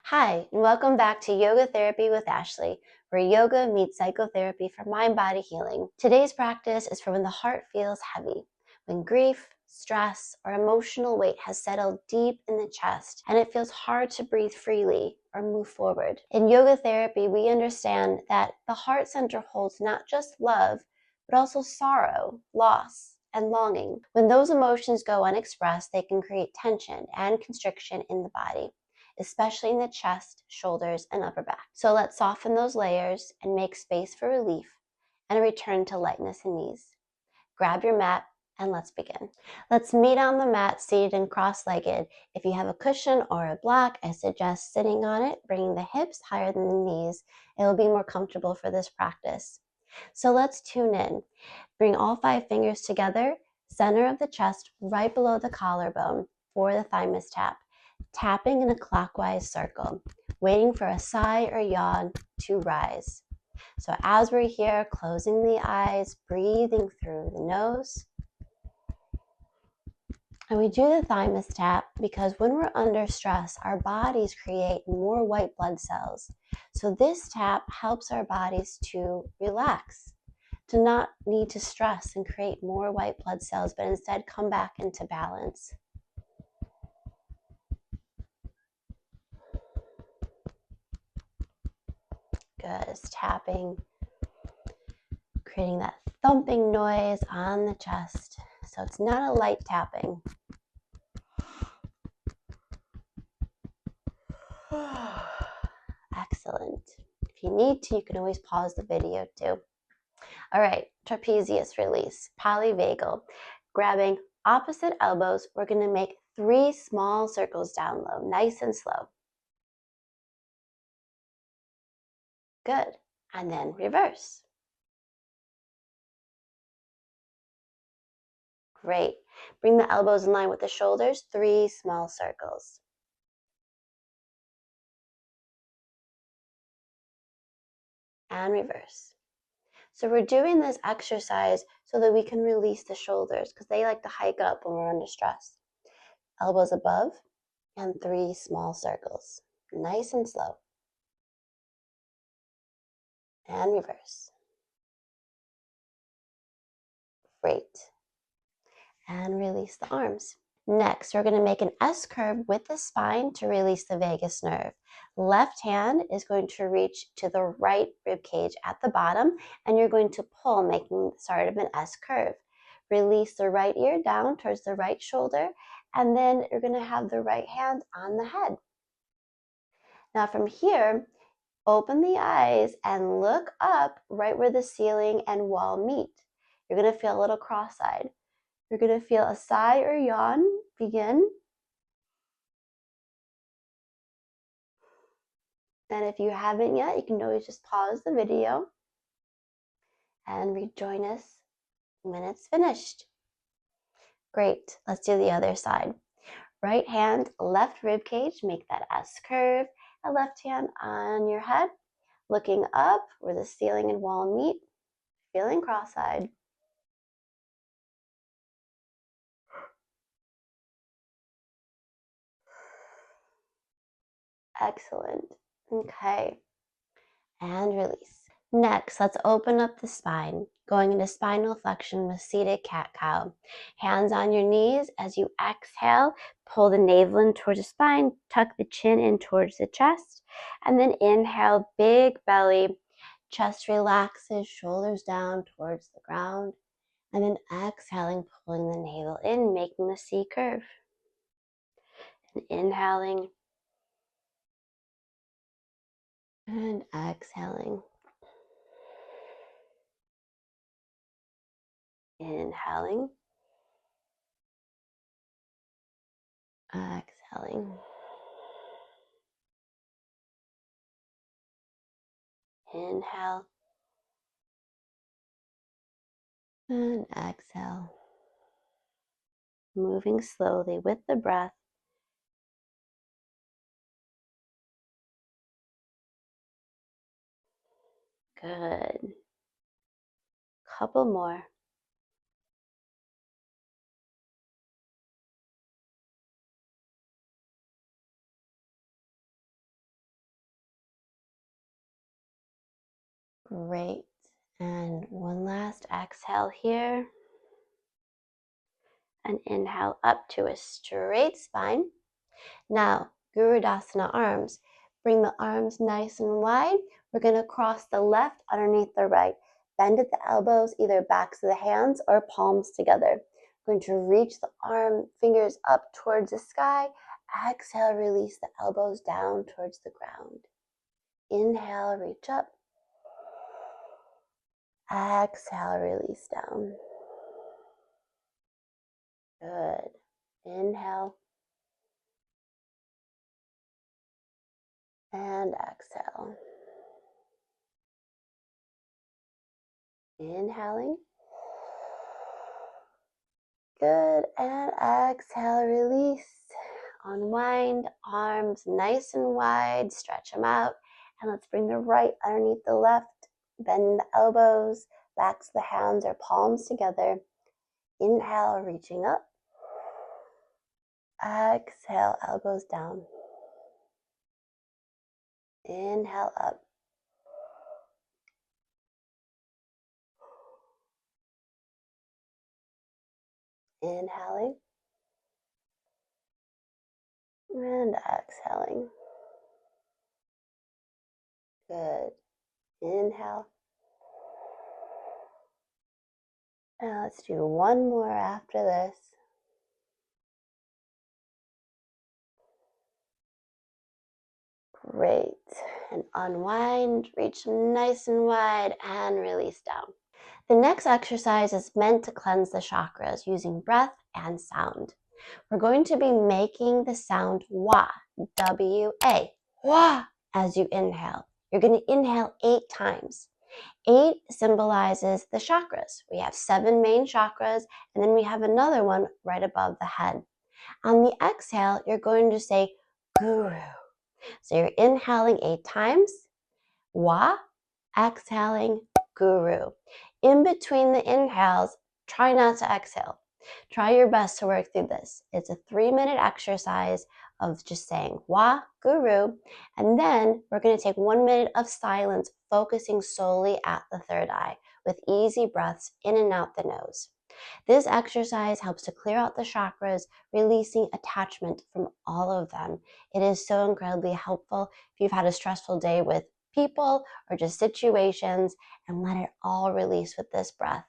Hi, and welcome back to Yoga Therapy with Ashley, where yoga meets psychotherapy for mind-body healing. Today's practice is for when the heart feels heavy, when grief, stress, or emotional weight has settled deep in the chest and it feels hard to breathe freely or move forward. In yoga therapy, we understand that the heart center holds not just love, but also sorrow, loss, and longing. When those emotions go unexpressed, they can create tension and constriction in the body, especially in the chest, shoulders, and upper back. So let's soften those layers and make space for relief and a return to lightness and ease. Grab your mat and let's begin. Let's meet on the mat seated and cross-legged. If you have a cushion or a block, I suggest sitting on it, bringing the hips higher than the knees. It will be more comfortable for this practice. So let's tune in. Bring all 5 fingers together, center of the chest, right below the collarbone for the thymus tap. Tapping in a clockwise circle, waiting for a sigh or yawn to rise. So as we're here, closing the eyes, breathing through the nose. And we do the thymus tap because when we're under stress, our bodies create more white blood cells. So this tap helps our bodies to relax, to not need to stress and create more white blood cells, but instead come back into balance. Good, it's tapping, creating that thumping noise on the chest. So it's not a light tapping. Excellent. If you need to, you can always pause the video too. All right, trapezius release, polyvagal. Grabbing opposite elbows, we're going to make 3 small circles down low, nice and slow. Good. And then reverse. Great. Bring the elbows in line with the shoulders, 3 small circles. And reverse. So we're doing this exercise so that we can release the shoulders because they like to hike up when we're under stress. Elbows above and 3 small circles. Nice and slow. And reverse. Great. And release the arms. Next, we're going to make an S curve with the spine to release the vagus nerve. Left hand is going to reach to the right rib cage at the bottom, and you're going to pull, making sort of an S curve. Release the right ear down towards the right shoulder, and then you're going to have the right hand on the head. Now from here, open the eyes and look up right where the ceiling and wall meet. You're going to feel a little cross-eyed. You're going to feel a sigh or yawn begin. And if you haven't yet, you can always just pause the video and rejoin us when it's finished. Great. Let's do the other side. Right hand, left rib cage, make that S curve. And left hand on your head, looking up where the ceiling and wall meet, feeling cross-eyed. Excellent. Okay. And release. Next, let's open up the spine, going into spinal flexion with seated cat-cow. Hands on your knees as you exhale, pull the navel in towards the spine, tuck the chin in towards the chest, and then inhale, big belly, chest relaxes, shoulders down towards the ground, and then exhaling, pulling the navel in, making the C curve. And inhaling and exhaling. Inhaling, exhaling. Inhale and exhale. Moving slowly with the breath. Good. Couple more. Great. And one last exhale here. And inhale up to a straight spine. Now, Gurudasana arms. Bring the arms nice and wide. We're going to cross the left underneath the right. Bend at the elbows, either backs of the hands or palms together. We're going to reach the arm, fingers up towards the sky. Exhale, release the elbows down towards the ground. Inhale, reach up. Exhale, release down. Good. Inhale. And exhale. Inhaling. Good. And exhale, release. Unwind, arms nice and wide. Stretch them out. And let's bring the right underneath the left. Bend the elbows, backs of the hands or palms together. Inhale, reaching up. Exhale, elbows down. Inhale up. Inhaling. And exhaling. Good. Inhale. And let's do one more after this. Great. And unwind, reach them nice and wide, and release down. The next exercise is meant to cleanse the chakras using breath and sound. We're going to be making the sound wa, W-A, wa, as you inhale. You're going to inhale 8 times. 8 symbolizes the chakras. We have 7 main chakras, and then we have another one right above the head. On the exhale, you're going to say guru. So you're inhaling 8 times, wa, exhaling guru. In between the inhales, try not to exhale. Try your best to work through this. It's a 3-minute exercise of just saying wa, guru, and then we're going to take 1 minute of silence, focusing solely at the third eye with easy breaths in and out the nose. This exercise helps to clear out the chakras, releasing attachment from all of them. It is so incredibly helpful if you've had a stressful day with people or just situations, and let it all release with this breath.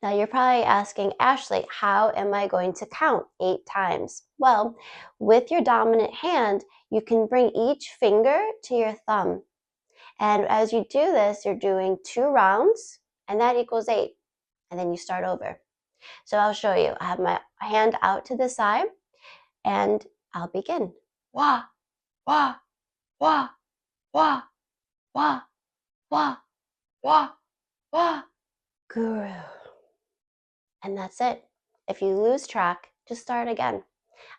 Now you're probably asking, Ashley, how am I going to count 8 times? Well, with your dominant hand, you can bring each finger to your thumb. And as you do this, you're doing 2 rounds, and that equals 8. And then you start over. So I'll show you. I have my hand out to the side, and I'll begin. Wah, wah, wah, wah, wah, wah, wah, wah, guru. And that's it. If you lose track, just start again.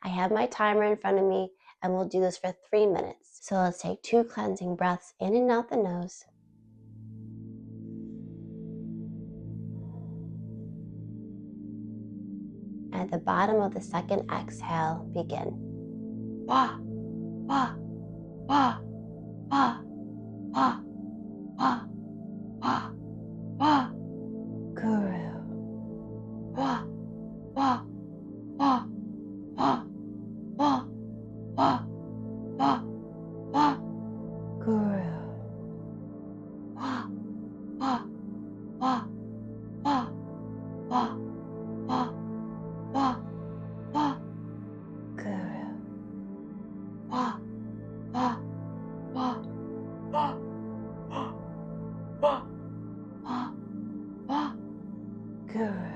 I have my timer in front of me, and we'll do this for 3 minutes. So let's take 2 cleansing breaths in and out the nose. At the bottom of the second exhale, begin. Wah, wah, wah, wah, wah, wah, wah, wah, guru. Wah, wah, wah, wah, wah, wah, wah, wah, guru. Wah, wah, wah, wah, wah, wah, wah, wah, guru. Wah, wah, wah, wah, wah, wah, wah, wah, guru.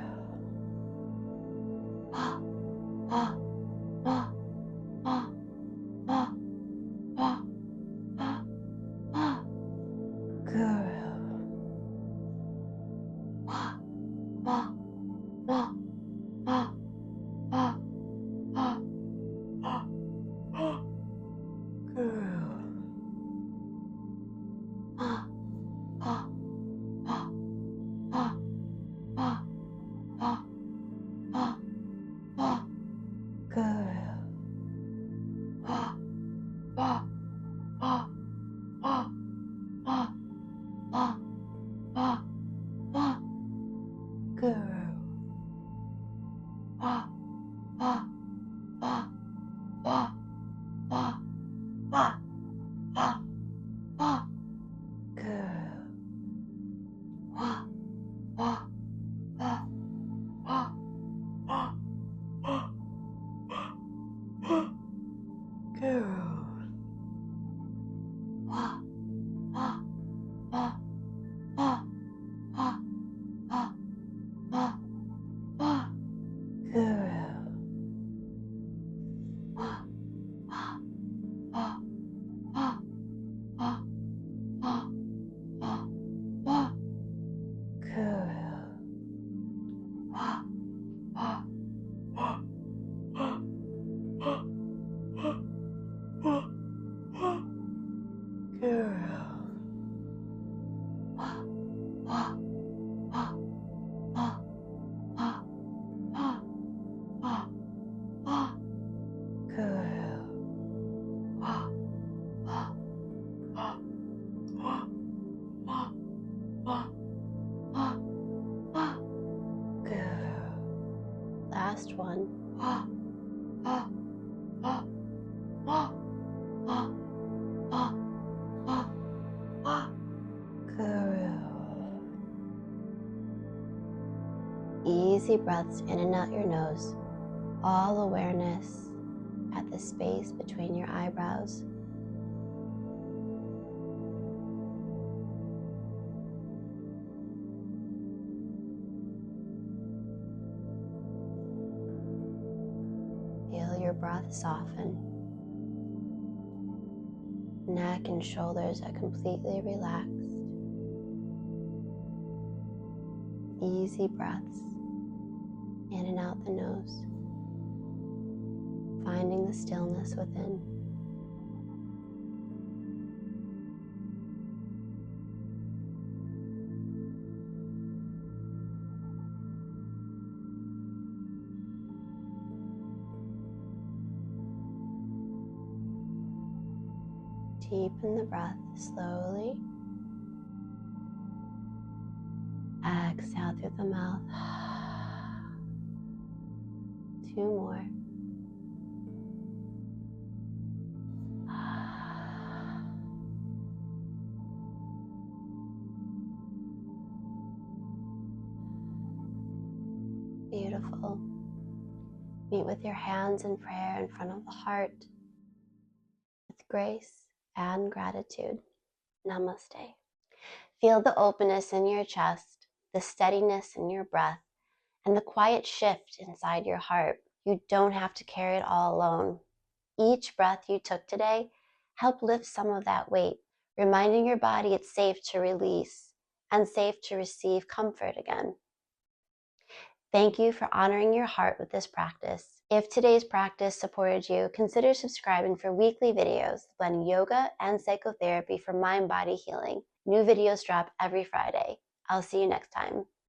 Last one. Easy breaths in and out your nose. All awareness at the space between your eyebrows. Feel your breath soften. Neck and shoulders are completely relaxed. Easy breaths in and out the nose, finding the stillness within. Deepen the breath slowly. Exhale through the mouth. 2 more. Beautiful. Meet with your hands in prayer in front of the heart with grace and gratitude. Namaste. Feel the openness in your chest, the steadiness in your breath, and the quiet shift inside your heart. You don't have to carry it all alone. Each breath you took today helped lift some of that weight, reminding your body it's safe to release and safe to receive comfort again. Thank you for honoring your heart with this practice. If today's practice supported you, consider subscribing for weekly videos blending yoga and psychotherapy for mind-body healing. New videos drop every Friday. I'll see you next time.